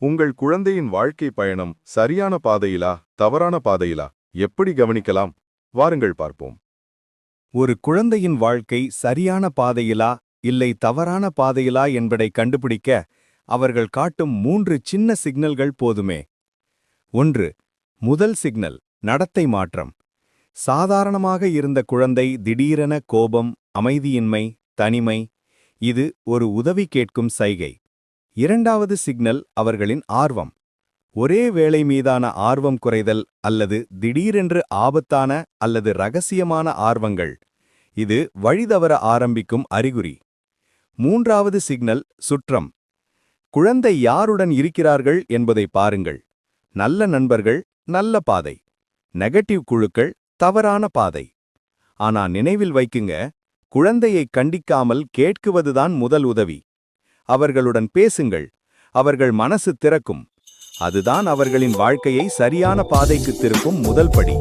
உங்கள் குழந்தையின் வாழ்க்கை பயணம் சரியான பாதையிலா தவறான பாதையிலா எப்படி கவனிக்கலாம்? வாருங்கள் பார்ப்போம். ஒரு குழந்தையின் வாழ்க்கை சரியான பாதையிலா இல்லை தவறான பாதையிலா என்பதை கண்டுபிடிக்க அவர்கள் காட்டும் 3 சின்ன சிக்னல்கள் போதுமே. 1. முதல் சிக்னல் நடத்தை மாற்றம். சாதாரணமாக இருந்த குழந்தை திடீரென கோபம், அமைதியின்மை, தனிமை. இது ஒரு உதவி கேட்கும் சைகை. 2வது சிக்னல் அவர்களின் ஆர்வம். ஒரே வேளை மீதான ஆர்வம் குறைதல் அல்லது திடீரென்று ஆபத்தான அல்லது ரகசியமான ஆர்வங்கள். இது வழிதவற ஆரம்பிக்கும் அறிகுறி. 3வது சிக்னல் சுற்றம். குழந்தை யாருடன் இருக்கிறார்கள் என்பதை பாருங்கள். நல்ல நண்பர்கள், நல்ல பாதை. நெகட்டிவ் குழுக்கள், தவறான பாதை. ஆனா நினைவில் வைக்குங்க, குழந்தையை கண்டிக்காமல் கேட்குவதுதான் முதல் உதவி. அவர்களுடன் பேசுங்கள். அவர்கள் மனசு திறக்கும். அதுதான் அவர்களின் வாழ்க்கையை சரியான பாதைக்கு திருப்பும் முதல் படி.